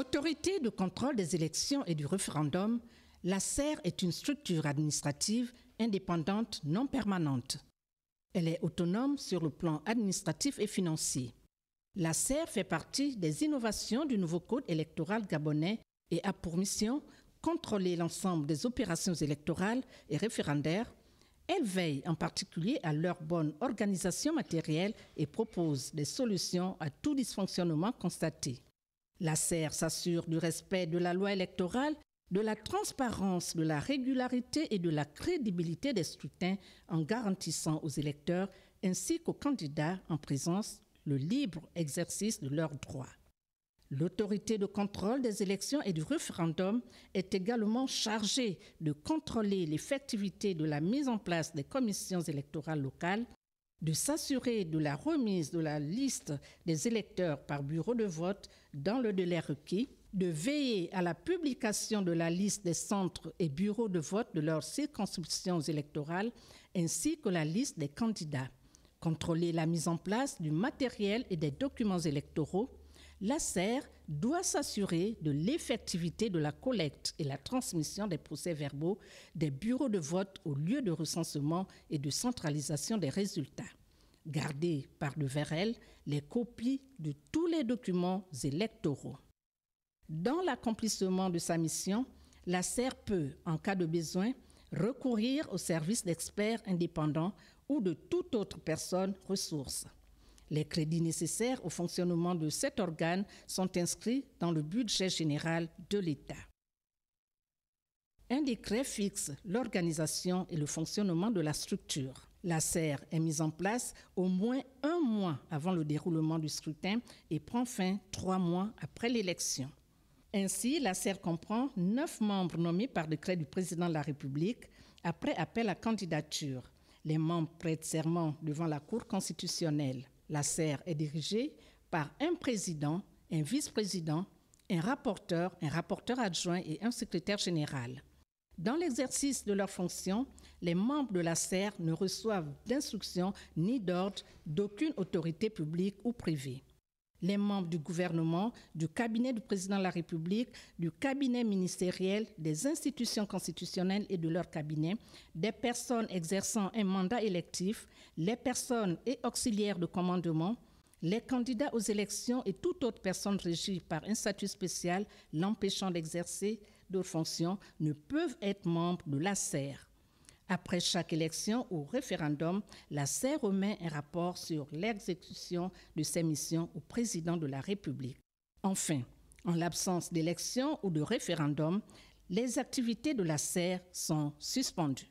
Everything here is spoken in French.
Autorité de contrôle des élections et du référendum, l'ACER est une structure administrative indépendante non permanente. Elle est autonome sur le plan administratif et financier. L'ACER fait partie des innovations du nouveau code électoral gabonais et a pour mission contrôler l'ensemble des opérations électorales et référendaires. Elle veille en particulier à leur bonne organisation matérielle et propose des solutions à tout dysfonctionnement constaté. L'ACER s'assure du respect de la loi électorale, de la transparence, de la régularité et de la crédibilité des scrutins en garantissant aux électeurs ainsi qu'aux candidats en présence le libre exercice de leurs droits. L'autorité de contrôle des élections et du référendum est également chargée de contrôler l'effectivité de la mise en place des commissions électorales locales, de s'assurer de la remise de la liste des électeurs par bureau de vote dans le délai requis, de veiller à la publication de la liste des centres et bureaux de vote de leurs circonscriptions électorales, ainsi que la liste des candidats, contrôler la mise en place du matériel et des documents électoraux. L'ACER doit s'assurer de l'effectivité de la collecte et la transmission des procès-verbaux des bureaux de vote au lieu de recensement et de centralisation des résultats. Garder par-devers elle les copies de tous les documents électoraux. Dans l'accomplissement de sa mission, l'ACER peut, en cas de besoin, recourir au service d'experts indépendants ou de toute autre personne ressource. Les crédits nécessaires au fonctionnement de cet organe sont inscrits dans le budget général de l'État. Un décret fixe l'organisation et le fonctionnement de la structure. L'ACER est mise en place au moins 1 mois avant le déroulement du scrutin et prend fin 3 mois après l'élection. Ainsi, l'ACER comprend 9 membres nommés par décret du président de la République après appel à candidature. Les membres prêtent serment devant la Cour constitutionnelle. L'ACER est dirigée par un président, un vice-président, un rapporteur adjoint et un secrétaire général. Dans l'exercice de leurs fonctions, les membres de l'ACER ne reçoivent d'instructions ni d'ordre d'aucune autorité publique ou privée. Les membres du gouvernement, du cabinet du président de la République, du cabinet ministériel, des institutions constitutionnelles et de leur cabinet, des personnes exerçant un mandat électif, les personnes et auxiliaires de commandement, les candidats aux élections et toute autre personne régie par un statut spécial l'empêchant d'exercer d'autres fonctions ne peuvent être membres de l'ACER. Après chaque élection ou référendum, l'ACER remet un rapport sur l'exécution de ses missions au président de la République. Enfin, en l'absence d'élection ou de référendum, les activités de l'ACER sont suspendues.